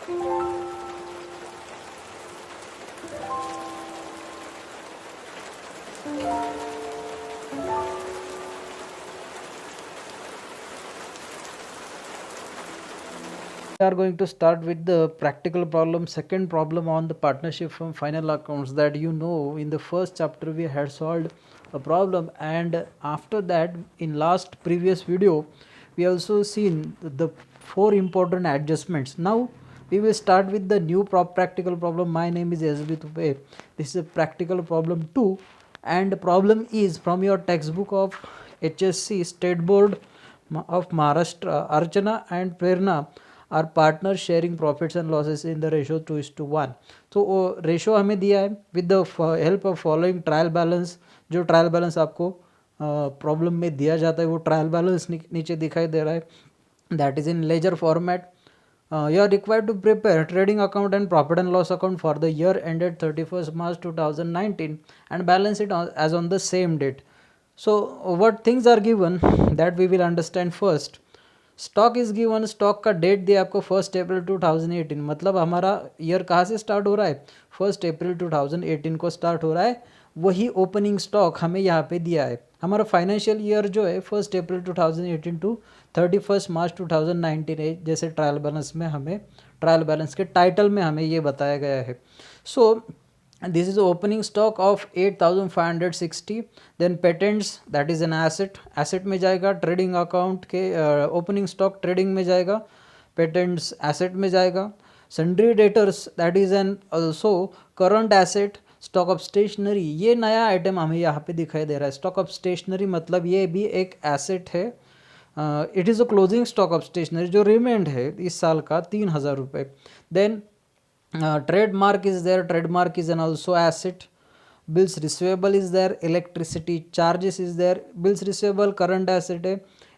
We are going to start with the practical problem, second problem on the partnership from final accounts. That in the first chapter we had solved a problem, and after that in last previous video we also seen the four important adjustments. Now we will start with the new practical problem. My name is SB Tupe. This is a practical problem 2, and the problem is from your textbook of HSC State Board of Maharashtra. Archana and Prerna are partners sharing profits and losses in the ratio 2:1. तो ratio हमें दिया है with the help of following trial balance. जो trial balance आपको problem में दिया जाता है वो ट्रायल बैलेंस नीचे दिखाई दे रहा है. That is in ledger format. You are required to prepare trading account and profit and loss account for the year ended 31st March 2019 and balance it as on the same date. So what things are given that we will understand first. Stock is given. Stock का date दिया आपको 1 अप्रैल 2018. मतलब हमारा year कहाँ से start हो रहा है? 1 अप्रैल 2018 को स्टार्ट हो रहा है. वही ओपनिंग स्टॉक हमें यहाँ पे दिया है. हमारा फाइनेंशियल ईयर जो है 1 अप्रैल 2018 टू 31 मार्च 2019 है. जैसे ट्रायल बैलेंस में हमें ट्रायल बैलेंस के टाइटल में हमें ये बताया गया है. सो this is opening stock of 8560. then patents, that is an asset में जाएगा. ट्रेडिंग अकाउंट के ओपनिंग स्टॉक ट्रेडिंग में जाएगा. पेटेंट्स एसेट में जाएगा. Sundry debtors, that is an also current asset. Stock of stationery, ये नया आइटम हमें यहाँ पे दिखाई दे रहा है. स्टॉक ऑफ स्टेशनरी मतलब ये भी एक एसेट है. It is a closing stock of stationery जो रिमेंड है इस साल का 3000 रुपये. Then trademark is there. Trademark is an also asset. Bills receivable is there. Electricity charges is there. Bills receivable current asset है.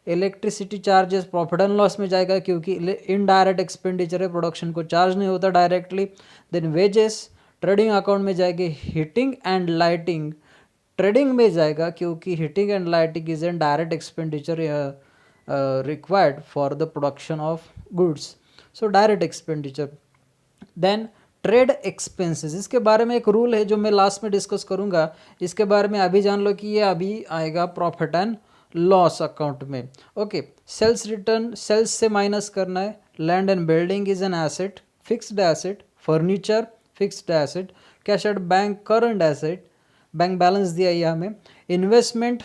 Electricity charges profit and loss में जाएगा क्योंकि इनडायरेक्ट एक्सपेंडिचर है, प्रोडक्शन को चार्ज नहीं होता directly. Then wages trading account में जाएगी. हीटिंग एंड लाइटिंग ट्रेडिंग में जाएगा क्योंकि heating and lighting is an direct expenditure required for the production of goods. So direct expenditure. Then trade expenses, इसके बारे में एक रूल है जो मैं लास्ट में डिस्कस करूंगा. इसके बारे में अभी जान लो कि ये अभी आएगा प्रॉफिट एंड लॉस अकाउंट में. ओके. सेल्स रिटर्न, सेल्स से माइनस करना है. Land and building is an asset, fixed asset. Furniture fixed asset. Cash at bank current asset. Bank balance दिया है हमें. इन्वेस्टमेंट,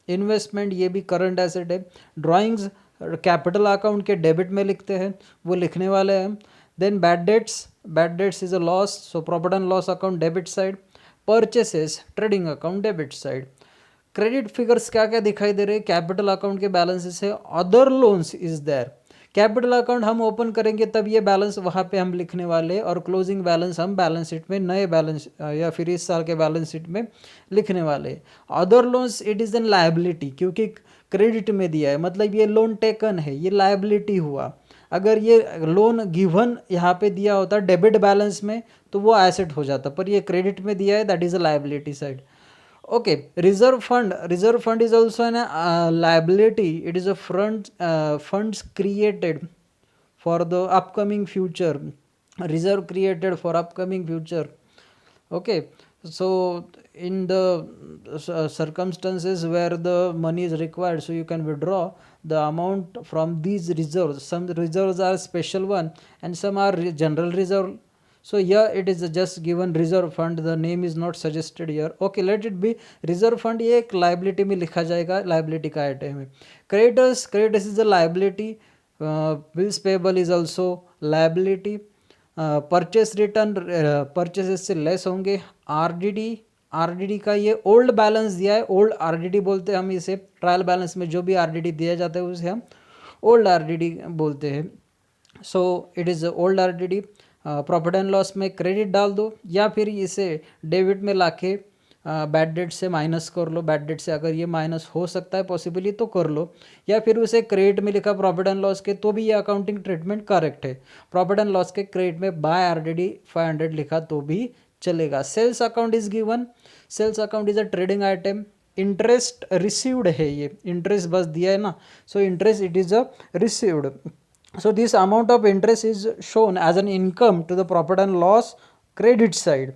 इन्वेस्टमेंट ये भी करंट एसेट है. ड्राइंग्स कैपिटल अकाउंट के डेबिट में लिखते हैं, वो लिखने वाले हैं. Then bad debts is a loss, so profit and loss account debit side. Purchases trading account debit side. Credit figures क्या क्या दिखाई दे रहे हैं? कैपिटल अकाउंट के बैलेंसेस है. Other loans is there. Capital account हम ओपन करेंगे तब ये बैलेंस वहाँ पे हम लिखने वाले हैं और क्लोजिंग बैलेंस हम बैलेंस शीट में नए बैलेंस या फिर इस साल के बैलेंस शीट में लिखने वाले हैं. Other loans it is an liability क्योंकि क्रेडिट में दिया है, मतलब ये लोन टेकन है, ये लायबिलिटी हुआ. अगर ये लोन गिवन यहाँ पे दिया होता डेबिट बैलेंस में तो वो एसेट हो जाता, पर ये क्रेडिट में दिया है, that is a liability side. Okay. Reserve fund is also an liability. It is a funds created for the upcoming future. Reserve created for upcoming future. Okay. So in the circumstances where the money is required, so you can withdraw the amount from these reserves. Some reserves are special one and some are general reserve. So here it is just given reserve fund, the name is not suggested here. Okay, let it be reserve fund. ये एक liability में लिखा जाएगा, liability का item है. Creditors is a liability. Bills payable is also liability. Purchase return purchases से less होंगे. RDD का ये ओल्ड बैलेंस दिया है, ओल्ड आरडीडी बोलते हैं हम इसे. ट्रायल बैलेंस में जो भी आरडीडी दिया जाता है उसे हम ओल्ड आरडीडी बोलते हैं. सो it is old RDD. Profit and loss में क्रेडिट डाल दो या फिर इसे डेबिट में लाके बैड डेट से माइनस कर लो. बैड डेट से अगर ये माइनस हो सकता है पॉसिबली तो कर लो, या फिर उसे क्रेडिट में लिखा प्रॉफिट एंड लॉस के तो भी ये अकाउंटिंग ट्रीटमेंट करेक्ट है. प्रॉफिट एंड लॉस के क्रेडिट में बाय आरडीडी 500 लिखा तो भी चलेगा. Sales account is given. Sales account is a trading item. Interest received है, ये इंटरेस्ट बस दिया है ना, so interest it is a received. So this amount of interest is shown as an income to the profit and loss credit side.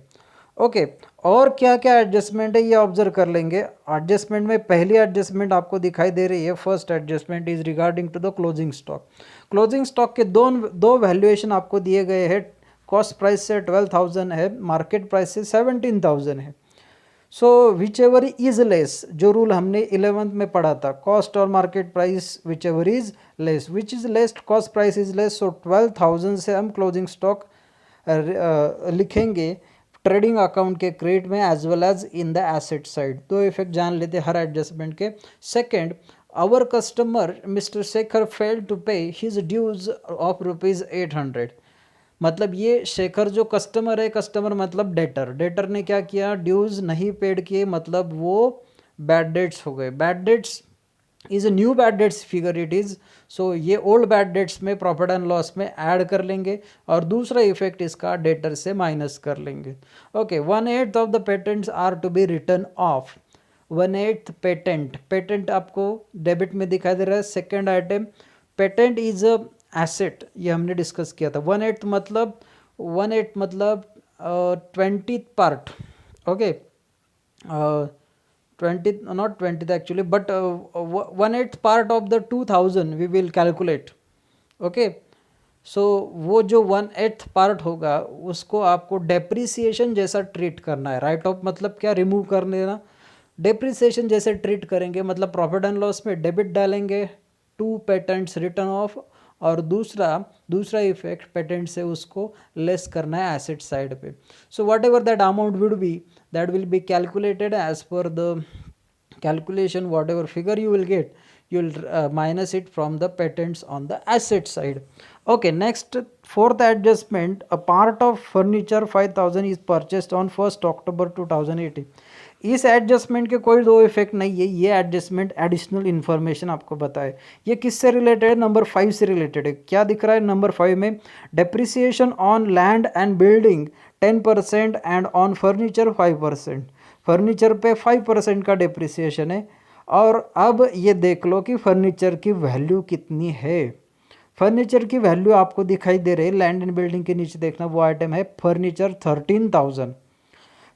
Okay और क्या क्या adjustment है ये ऑब्जर्व कर लेंगे. एडजस्टमेंट में पहली एडजस्टमेंट आपको दिखाई दे रही है. First adjustment is regarding to the closing stock. Closing stock के दो वैल्यूएशन आपको दिए गए हैं. कॉस्ट प्राइस से 12,000 है, मार्केट प्राइस से 17,000 है. So whichever is less, जो रूल हमने 11th में पढ़ा था, कॉस्ट और market price whichever is less, which is less, cost price is less. So 12,000 से हम क्लोजिंग स्टॉक लिखेंगे ट्रेडिंग अकाउंट के क्रेडिट में as well as in the asset side. दो इफेक्ट जान लेते हर एडजस्टमेंट के. Second, our customer mister Shekhar fail to pay his dues of ₹800. मतलब ये शेखर जो कस्टमर है, कस्टमर मतलब डेटर, डेटर ने क्या किया, ड्यूज नहीं पेड किए, मतलब वो बैड डेट्स हो गए. Bad debts is a new bad debts figure it is. So ये ओल्ड बैड डेट्स में प्रॉफिट एंड लॉस में ऐड कर लेंगे और दूसरा इफेक्ट इसका डेटर से माइनस कर लेंगे. Okay, 1/8 of the patents are to be written off. 1/8 patent, patent आपको डेबिट में दिखाई दे रहा है. Second item, patent is a asset, ये हमने डिस्कस किया था. 1/8 मतलब 20th part. Okay, 20th, not 20th actually, but 1/8 part of the 2000 we will calculate. Okay, सो वो जो 1/8 पार्ट होगा उसको आपको डेप्रिसिएशन जैसा ट्रीट करना है. राइट ऑफ मतलब क्या, रिमूव कर देना. डेप्रिसिएशन जैसे ट्रीट करेंगे मतलब प्रॉफिट एंड लॉस में डेबिट डालेंगे, 2 पेटेंट्स रिटर्न ऑफ, और दूसरा इफेक्ट पेटेंट से उसको लेस करना है एसेट साइड पे. So what ever that amount would be, that will be calculated as per the calculation. Whatever figure you will get, you will minus it from the patents on the asset side. Okay, next, fourth adjustment, a part of furniture 5,000 is purchased on 1st October 2018. इस adjustment के कोई दो effect नहीं है. ये adjustment additional information आपको बताए. ये किससे रिलेटेड है, नंबर 5 से रिलेटेड है. क्या दिख रहा है नंबर 5 में, depreciation on land and building 10% and on furniture 5%. Furniture पे 5% का डेप्रिसिएशन है. और अब ये देख लो कि फर्नीचर की वैल्यू कितनी है. फर्नीचर की वैल्यू आपको दिखाई दे रही है लैंड एंड बिल्डिंग के नीचे, देखना वो आइटम है फर्नीचर 13,000.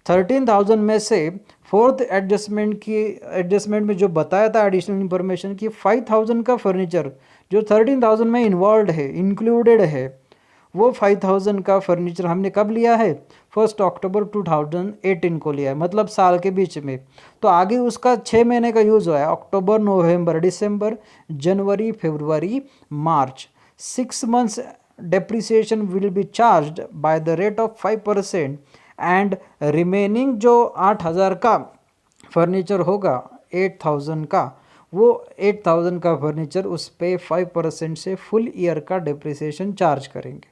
13,000 में से फोर्थ एडजस्टमेंट में जो बताया था एडिशनल इन्फॉर्मेशन की 5,000 का फर्नीचर जो 13,000 में इन्वॉल्व है, इंक्लूडेड है, वो 5,000 का फर्नीचर हमने कब लिया है, 1 अक्टूबर 2018 को लिया है, मतलब साल के बीच में. तो आगे उसका 6 महीने का यूज़ हुआ है, अक्टूबर, नवंबर, दिसंबर, जनवरी, फरवरी, मार्च. 6 months depreciation will be charged by the rate of 5% and remaining जो 8,000 का फर्नीचर होगा 8,000 का, वो 8,000 का फर्नीचर उस पे 5% से फुल ईयर का डिप्रिसिएशन चार्ज करेंगे.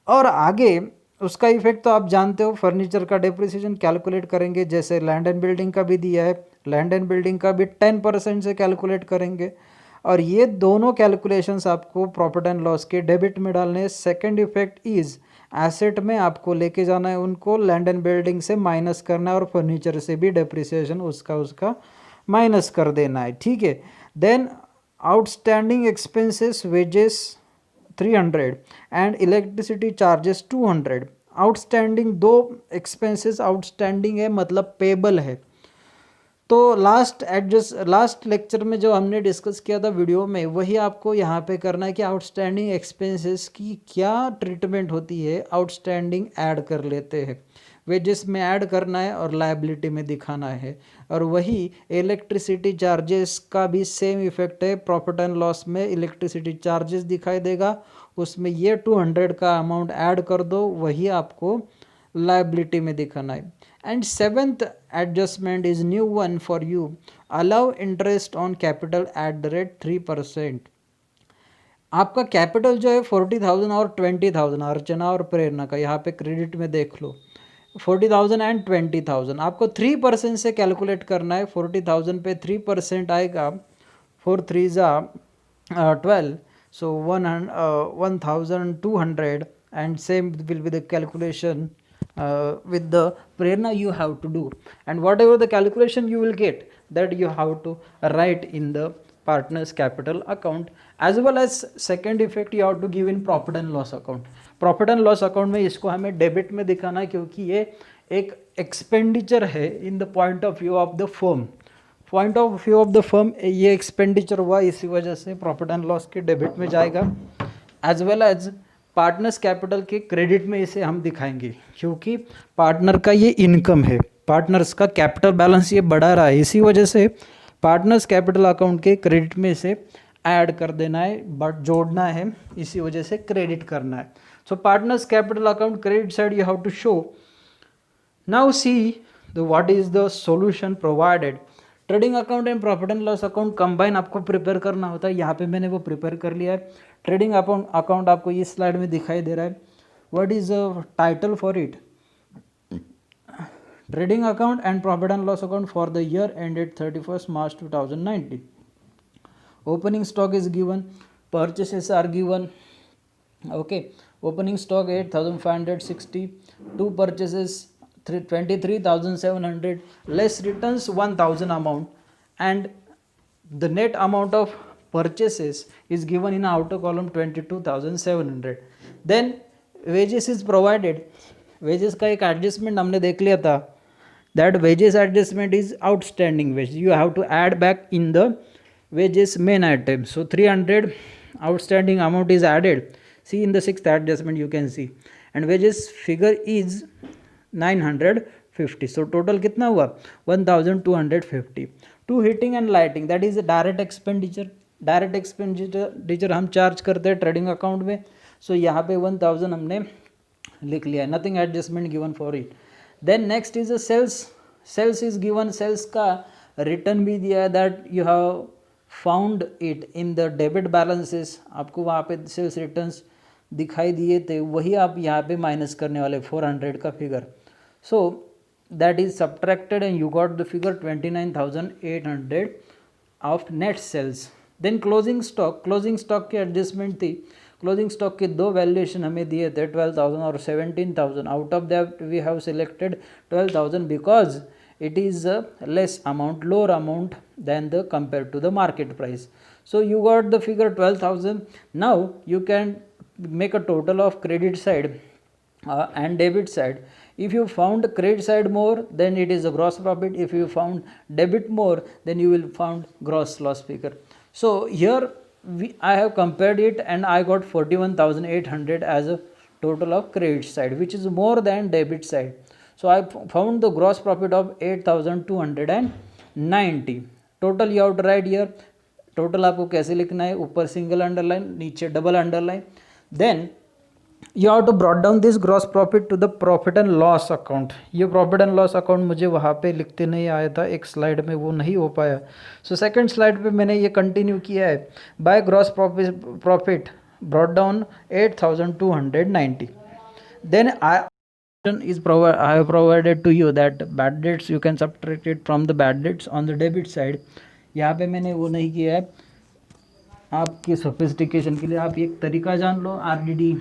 और आगे उसका इफेक्ट तो आप जानते हो, फर्नीचर का डिप्रिसिएशन कैलकुलेट करेंगे जैसे लैंड एंड बिल्डिंग का भी दिया है. लैंड एंड बिल्डिंग का भी 10% से कैलकुलेट करेंगे. और ये दोनों कैलकुलेशंस आपको प्रॉफिट एंड लॉस के डेबिट में डालने हैं. सेकेंड इफेक्ट इज एसेट में आपको लेके जाना है, उनको लैंड एंड बिल्डिंग से माइनस करना है और फर्नीचर से भी डेप्रिसिएशन उसका माइनस कर देना है. ठीक है. Then outstanding expenses, wages 300 and electricity charges 200. Outstanding दो एक्सपेंसेस आउटस्टैंडिंग है मतलब पेबल है. तो लास्ट लेक्चर में जो हमने डिस्कस किया था वीडियो में, वही आपको यहाँ पे करना है कि आउटस्टैंडिंग एक्सपेंसेस की क्या ट्रीटमेंट होती है. आउटस्टैंडिंग ऐड कर लेते हैं, वेजेस में ऐड करना है और लायबिलिटी में दिखाना है. और वही इलेक्ट्रिसिटी चार्जेस का भी सेम इफेक्ट है. प्रॉफिट एंड लॉस में इलेक्ट्रिसिटी चार्जेस दिखाई देगा, उसमें ये 200 का अमाउंट ऐड कर दो, वही आपको लायबिलिटी में दिखाना है. And seventh adjustment is new one for you. Allow interest on capital at the rate 3%. आपका कैपिटल जो है 40,000 और 20,000, अर्चना और प्रेरणा का यहाँ पे क्रेडिट में देख लो, 40,000 एंड 20,000 आपको 3% से कैलकुलेट करना है. 40,000 पे 3% आएगा, 4 3 12, so 1,200 and same will be the calculation with the prerna you have to do, and whatever the calculation you will get, that you have to write in the partners capital account. As well as second effect you have to give in profit and loss account. Profit and loss account में इसको हमें debit में दिखाना है क्योंकि ये एक expenditure है in the point of view of the firm. Point of view of the firm ये एक्सपेंडिचर हुआ, इसी वजह से प्रॉफिट एंड लॉस के डेबिट में जाएगा. As well as partners capital के क्रेडिट में इसे हम दिखाएंगे क्योंकि पार्टनर का ये इनकम है, पार्टनर्स का कैपिटल बैलेंस ये बढ़ा रहा है, इसी वजह से पार्टनर्स कैपिटल अकाउंट के क्रेडिट में इसे ऐड कर देना है, बट जोड़ना है, इसी वजह से क्रेडिट करना है. So partners capital account credit side you have to show. Now see the what is the solution provided. Trading account and profit and loss account combine आपको प्रिपेयर करना होता है. यहाँ पे मैंने वो प्रिपेयर कर लिया है. ट्रेडिंग अकाउंट आपको इस स्लाइड में दिखाई दे रहा है. What is the title for it? Trading account and profit and loss account for the year ended 31st March 2019. Opening stock is given, purchases are given. Okay, opening stock 8,560, two purchases 23,700, less returns 1,000 amount, and the net amount of purchases is given in outer column 22,700. Then wages is provided. wages का एक adjustment हमने देख लिया था. That wages adjustment is outstanding wage. You have to add back in the wages main item. So 300 outstanding amount is added. See in the sixth adjustment you can see. And wages figure is 950. So total कितना हुआ? 1250. To heating and lighting, that is a direct expenditure. Direct expenditure हम charge करते हैं trading account में. सो यहाँ पे 1000 हमने लिख लिया है. Nothing adjustment given for it. Then next is a sales. Sales is given. Sales का रिटर्न भी दिया है. That you have found it in the debit balances. आपको वहाँ पे सेल्स रिटर्न्स दिखाई दिए थे, वही आप यहाँ पे माइनस करने वाले 400 का figure. So that is subtracted and you got the figure 29,800 of net sales. Then closing stock. Closing stock की एडजस्टमेंट थी. क्लोजिंग स्टॉक के दो वैल्यूएशन हमें दिए थे 12,000 और 17,000. Out of that we have selected 12,000 because it is a less amount, lower amount than the compared to the market price. So you got the figure 12,000. Now you can make a total of credit side and debit side. If you found credit side more, then it is a gross profit. If you found debit more, then you will found gross loss figure. So here I have compared it and I got 41,800 as a total of credit side, which is more than debit side. So I found the gross profit of 8,290. Total you have to write here. Total आपको कैसे लिखना है? ऊपर single underline, नीचे double underline. Then you have to brought down this gross profit to the profit and loss account. ये profit and loss account मुझे वहाँ पे लिखते नहीं आया था, एक स्लाइड में वो नहीं हो पाया. सो सेकंड स्लाइड पे मैंने ये कंटिन्यू किया है. By gross profit brought down 8,290. Then I have provided to you that bad debts you can subtract it from the bad debts on the debit side. यहाँ पे मैंने वो नहीं किया है. आपके सोफिस्टिकेशन के लिए आप एक तरीका जान लो. RDD,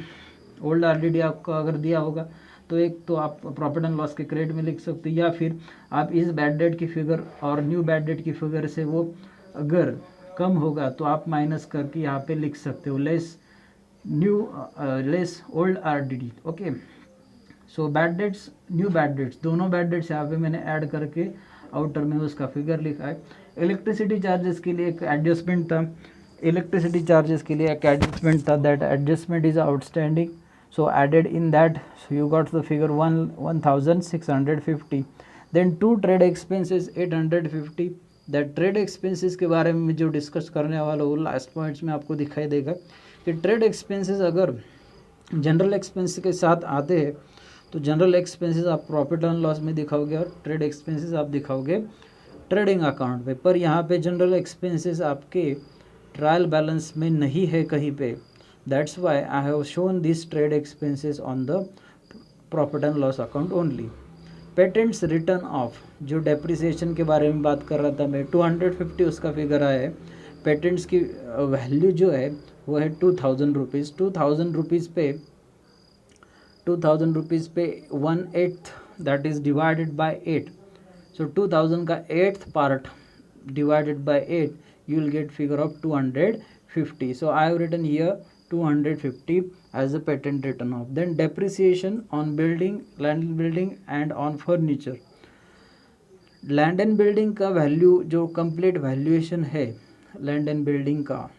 ओल्ड RDD आपको अगर दिया होगा तो एक तो आप प्रॉफिट एंड लॉस के क्रेडिट में लिख सकते हो, या फिर आप इस बैड डेट की फिगर और न्यू बैड डेट की फिगर से वो अगर कम होगा तो आप माइनस करके यहाँ पे लिख सकते हो less old RDD. Okay. So bad debts, new bad dates, दोनों बैड डेट्स यहाँ पे मैंने ऐड करके आउटर में उसका फिगर लिखा है. इलेक्ट्रिसिटी चार्जेस के लिए एक एडजस्टमेंट था. इलेक्ट्रिसिटी चार्जेस के लिए एक एडजस्टमेंट था. That adjustment is outstanding. So added in that. So you got the figure 1,650. Then to trade expenses 850. That trade expenses के बारे में जो डिस्कस करने वाला वो लास्ट पॉइंट्स में आपको दिखाई देगा कि ट्रेड एक्सपेंसेस अगर जनरल एक्सपेंस के साथ आते हैं तो जनरल एक्सपेंसेस आप प्रॉफिट एंड लॉस में दिखाओगे और ट्रेड एक्सपेंसेस आप दिखाओगे ट्रेडिंग अकाउंट पे. पर यहाँ पे जनरल एक्सपेंसेस आपके ट्रायल बैलेंस में नहीं है कहीं पे. That's why I have shown this trade expenses on the profit and loss account only. Patents return of, जो डेप्रिसिएशन के बारे में बात कर रहा था मैं, 250 उसका फिगर आया है. पेटेंट्स की वैल्यू जो है वो है 2,000 रुपीज़. 2,000 रुपीज़ पे 1/8 दैट इज़ डिवाइडेड बाय 8. सो 2000 का 8th part divided by 8 you will get figure of 250. So I have written here 250 as a patent written off. Then depreciation on building, land building and on furniture. Land and building का value जो complete valuation है land and building का,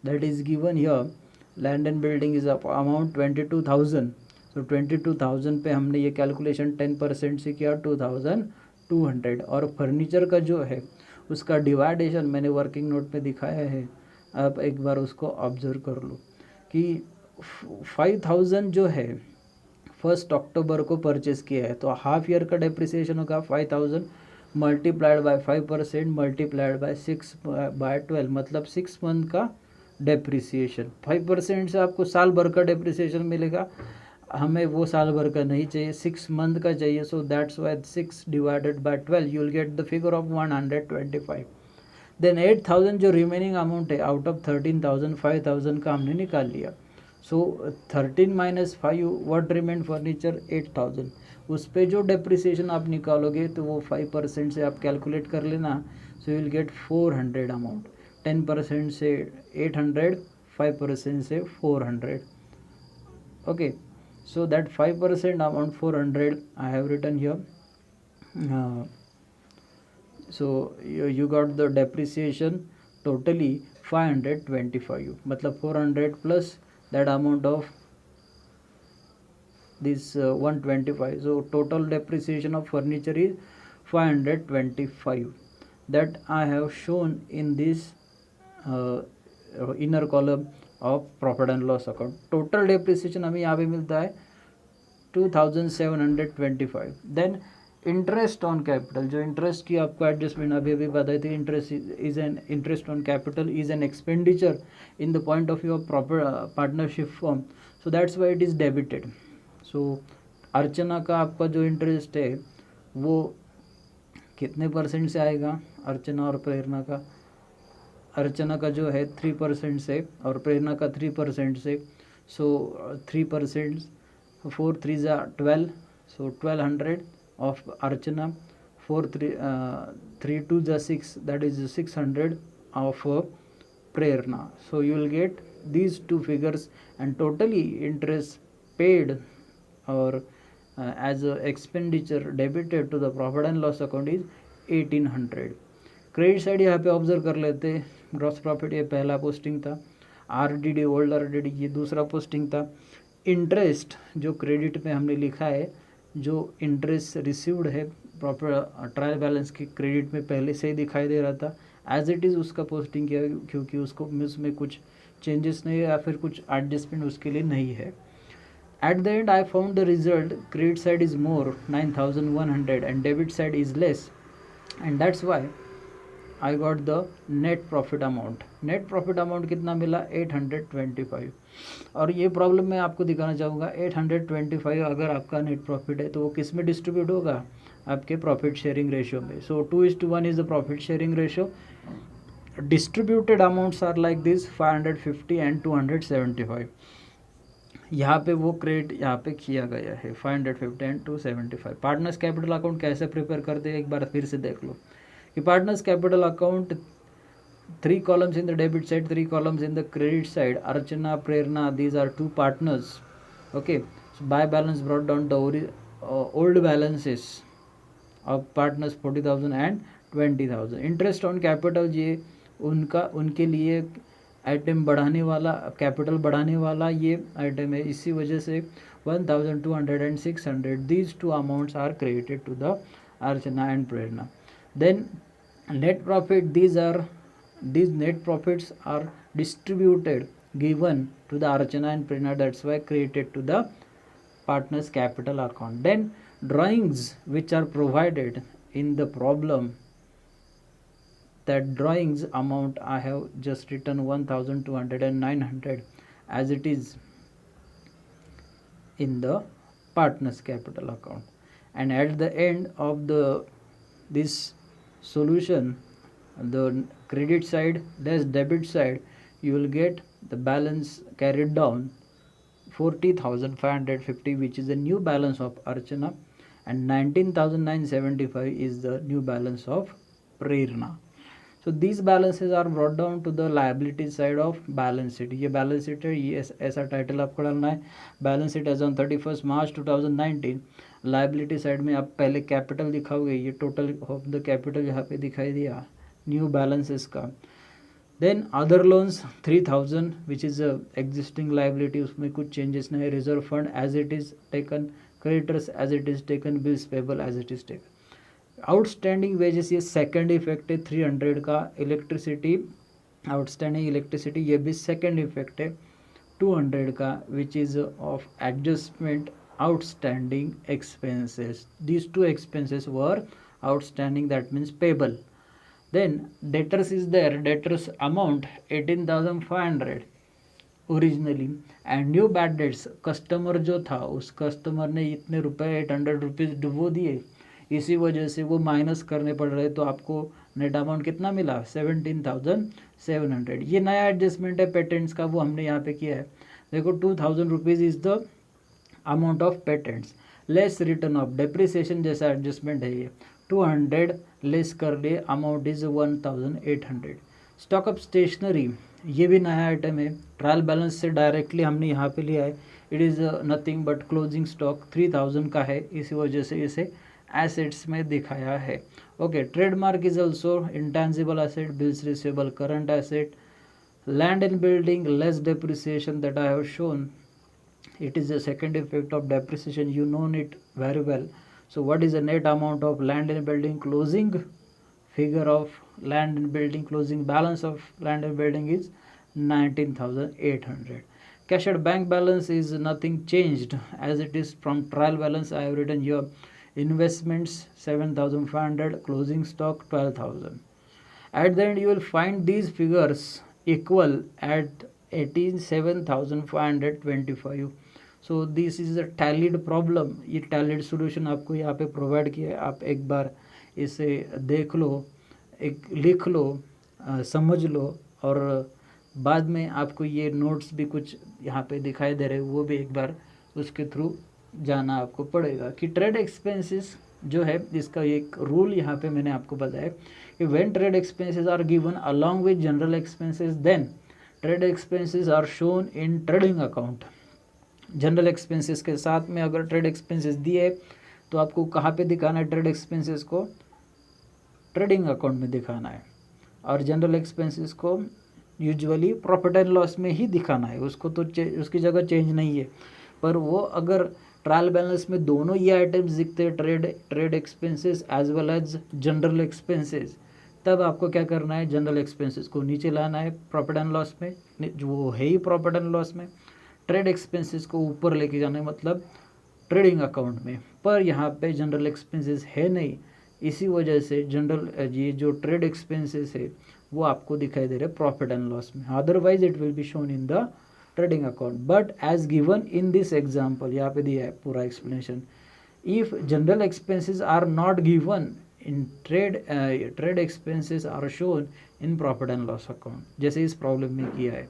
that is given here. Land and building is amount 22,000. सो 22,000 पे हमने ये calculation 10% से किया 2,200. और फर्नीचर का जो है उसका डिवाइडेशन मैंने वर्किंग नोट पे दिखाया है, आप एक बार उसको ऑब्जर्व कर लो कि 5,000 जो है 1 अक्टूबर को परचेस किया है, तो हाफ ईयर का डेप्रिसिएशन होगा 5,000 मल्टीप्लाइड बाय 5% मल्टीप्लाइड बाय 6/12, मतलब 6 मंथ का डेप्रिसिएशन. 5% से आपको साल भर का डेप्रिसिएशन मिलेगा, हमें वो साल भर का नहीं चाहिए, 6 मंथ का चाहिए. So that's why 6 divided by 12 you will get the figure of 125. देन 8,000 जो रिमेनिंग अमाउंट है आउट ऑफ 13,000 5,000 का हमने निकाल लिया. सो 13 माइनस 5 व्हाट रिमेन फर्नीचर 8,000. उस पे जो डेप्रिसिएशन आप निकालोगे तो वो 5% से आप कैलकुलेट कर लेना. So you will gate 400 amount. 10% से 800, 5% से 400. Okay, so that 5% amount 400 I have written here. So you got the depreciation totally 525, मतलब 400 plus that amount of this 125. So total depreciation of furniture is 525 that I have shown in this inner column of profit and loss account. Total depreciation हमें यहाँ पे मिलता है 2,725. Then interest on capital, जो interest की आपको adjustment अभी अभी बताई थी, interest on capital is an expenditure in the point of view of partnership form. So that's why it is debited. So Archana का आपका जो इंटरेस्ट है वो कितने परसेंट से आएगा, अर्चना और प्रेरणा का, अर्चना का जो है 3% से और प्रेरणा का 3% से. सो 3%, 4 3 12, so 1,200 of Archana, 3 2 6, that is 600 of Prerna. So you will get these two figures, and totally interest paid or as a expenditure debited to the profit and loss account is 1,800. Credit side यहाँ पे observe कर लेते. Gross profit ये पहला posting था, RDD old RDD ये दूसरा posting था. इंटरेस्ट जो क्रेडिट में हमने लिखा है, जो इंटरेस्ट रिसीव्ड है प्रॉपर ट्रायल बैलेंस की क्रेडिट में पहले से ही दिखाई दे रहा था, एज इट इज़ उसका पोस्टिंग किया क्योंकि उसको उसमें कुछ चेंजेस नहीं है या फिर कुछ एडजस्टमेंट उसके लिए नहीं है. At the and I found the result, credit side is more 9,100 and debit side is less, and that's why I got the net profit amount. Net profit amount कितना मिला 825. और ये प्रॉब्लम मैं आपको दिखाना चाहूँगा. 825 अगर आपका नेट प्रॉफिट है तो वो किस में डिस्ट्रीब्यूट होगा, आपके प्रॉफिट शेयरिंग रेशियो में. सो 2:1 is the profit sharing ratio. Distributed amounts are like this 550 and 275. यहाँ पे वो क्रेडिट यहाँ पे किया गया है 550 एंड 275. पार्टनर्स कैपिटल अकाउंट कैसे प्रिपेयर करते हैं एक बार फिर से देख लो कि partners capital account 3 columns in the debit side, 3 columns in the credit side. Archana, Prerna, these are 2 partners. Okay, so by balance brought down the old balances of partners 40,000 and 20,000. Interest on capital ये उनके लिए item बढ़ाने वाला, capital बढ़ाने वाला ये item है, इसी वजह से 1,200 and 600 these two amounts are credited to the Archana and Prerna. Then net profit, these net profits are distributed, given to the Archana and Prerna, that's why created to the partners capital account. Then drawings which are provided in the problem, that drawings amount I have just written 1,200 and 900 as it is in the partners capital account. And at the end of this solution, the credit side less debit side, you will get the balance carried down 40,550, which is the new balance of Archana, and 19,975 is the new balance of Prerna. So this balances are brought down to the liability side of balance sheet. ये balance sheet है, ये ऐसा title आपको डालना है. Balance sheet as on 31 March 2019. Liability side में आप पहले कैपिटल दिखाओगे, ये टोटल ऑफ द कैपिटल यहाँ पे दिखाई दिया न्यू बैलेंसेस का. Then other loans 3000 which is existing liability, उसमें कुछ चेंजेस नहीं. Reserve fund as it is taken, creditors as it is taken, bills payable as it is taken. Outstanding wages ये second effect है 300 का. Electricity, outstanding electricity ये भी second effect है 200 का, which is of adjustment outstanding expenses. These two expenses were outstanding, that means payable. Then debtors is there, debtors amount 18,500 originally. And new bad dates, customer जो था उस customer ने इतने रुपए 800 रुपीज़ डुबो दिए, इसी वजह से वो माइनस करने पड़ रहे, तो आपको नेट अमाउंट कितना मिला 17,700. ये नया एडजस्टमेंट है पेटेंट्स का, वो हमने यहाँ पे किया है. देखो 2,000 rupees is the amount of patents, less written off depreciation जैसा एडजस्टमेंट है ये. 200 लेस कर लिए, amount is 1800. Stock of stationery ये भी नया आइटम है, ट्रायल बैलेंस से डायरेक्टली हमने यहाँ पे लिया है. It is nothing but closing stock 3000 का है, इसी वजह से इसे एसेट्स में दिखाया है. Okay, trademark is also intangible asset, bills receivable current asset. Land and building less depreciation that I have shown, it is a second effect of depreciation, you know it very well. So what is the net amount of land and building closing figure of land and building closing balance of land and building is 19,800. Cash at bank balance is nothing changed as it is from trial balance. I have written your investments 7,500, closing stock 12,000. At the end you will find these figures equal at 87,525. So this is a tallied problem. ये tallied solution आपको यहाँ पे provide किया है, आप एक बार इसे देख लो, एक लिख लो, समझ लो, और बाद में आपको ये नोट्स भी कुछ यहाँ पे दिखाई दे रहे हैं, वो भी एक बार उसके थ्रू जाना आपको पड़ेगा. कि ट्रेड एक्सपेंसेस जो है, इसका एक रूल यहाँ पे मैंने आपको बताया कि when trade expenses are given along with general expenses, then trade expenses are shown in trading account. General expenses के साथ में अगर ट्रेड एक्सपेंसेस दिए तो आपको कहाँ पे दिखाना है, ट्रेड एक्सपेंसेस को ट्रेडिंग अकाउंट में दिखाना है, और जनरल एक्सपेंसेस को यूजुअली प्रॉफिट एंड लॉस में ही दिखाना है. उसको तो उसकी जगह चेंज नहीं है. पर वो अगर ट्रायल बैलेंस में दोनों ये आइटम्स दिखते हैं, trade expenses as well as general expenses, तब आपको क्या करना है, जनरल एक्सपेंसेस को नीचे लाना है प्रॉफिट एंड लॉस में, जो वो है ही प्रॉफिट एंड लॉस में. ट्रेड एक्सपेंसेस को ऊपर लेके जाना है, मतलब ट्रेडिंग अकाउंट में. पर यहाँ पे जनरल एक्सपेंसेस है नहीं, इसी वजह से जनरल ये जो ट्रेड एक्सपेंसेस है वो आपको दिखाई दे रहे हैं प्रॉफिट एंड लॉस में. Otherwise it will be shown in the trading account. But as given in this example, यहाँ पे दिया है पूरा explanation. If general expenses are not given in trade expenses are shown in profit and loss account, जैसे इस problem में किया है.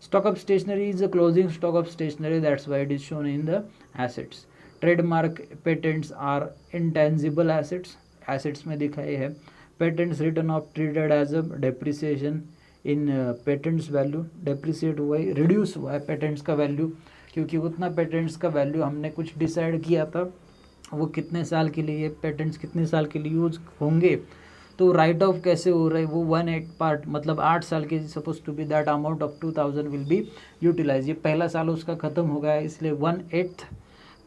Stock of stationery is a closing stock of stationery, that's why it is shown in the assets. Trademark patents are intangible assets, assets में दिखाए है. Patents written off treated as a depreciation in patents value, depreciate हुआ है, reduce हुआ है patents का value, क्योंकि उतना patents का value हमने कुछ decide किया था, वो कितने साल के लिए patents कितने साल के लिए यूज होंगे. तो राइट ऑफ कैसे हो रहा है, वो 1/8 पार्ट, मतलब 8 साल के suppose to be that amount of 2000 will be utilize. ये पहला साल उसका ख़त्म हो गया है, इसलिए 1/8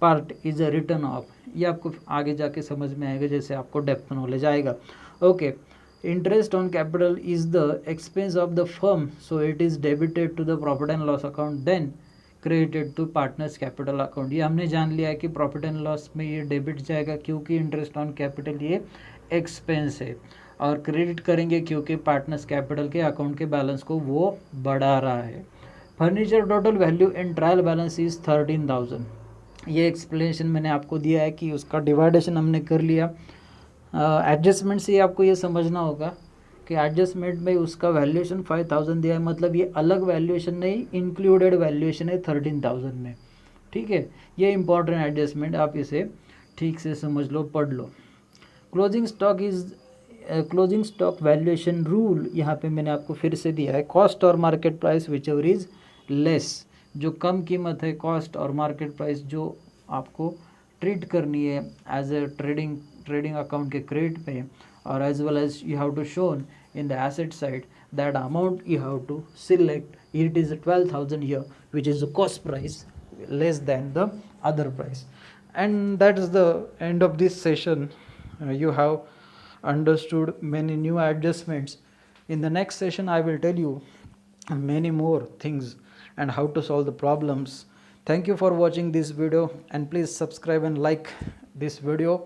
part is a written off. ये आपको आगे जाके समझ में आएगा जैसे आपको डेप्थ नॉलेज आएगा. Okay, interest on capital is the expense of the firm, so it is debited to the profit and loss account, then credited to partners capital account. ये हमने जान लिया है कि प्रॉफिट एंड लॉस में ये debit जाएगा, क्योंकि इंटरेस्ट ऑन कैपिटल ये एक्सपेंस है, और क्रेडिट करेंगे क्योंकि पार्टनर्स कैपिटल के अकाउंट के बैलेंस को वो बढ़ा रहा है. Furniture total value in trial balance is 13,000. ये एक्सप्लेनेशन मैंने आपको दिया है कि उसका डिवाइडेशन हमने कर लिया. एडजस्टमेंट से आपको ये समझना होगा कि एडजस्टमेंट में उसका वैल्यूएशन 5,000 दिया है, मतलब ये अलग वैल्यूएशन नहीं, इंक्लूडेड वैल्यूएशन है 13,000 में. ठीक है, ये इंपॉर्टेंट एडजस्टमेंट, आप इसे ठीक से समझ लो, पढ़ लो. Closing stock is closing stock valuation rule यहाँ पे मैंने आपको फिर से दिया है, कॉस्ट और market price whichever is less, जो कम कीमत है कॉस्ट और मार्केट प्राइस जो आपको ट्रीट करनी है एज ए ट्रेडिंग अकाउंट के क्रेडिट पे, और as well as you have to shown in the asset side that amount you have to select, it is 12,000 here which is the cost price less than the other price. And that is the end of this session. You have understood many new adjustments. In the next session I will tell you many more things and how to solve the problems. Thank you for watching this video, and please subscribe and like this video.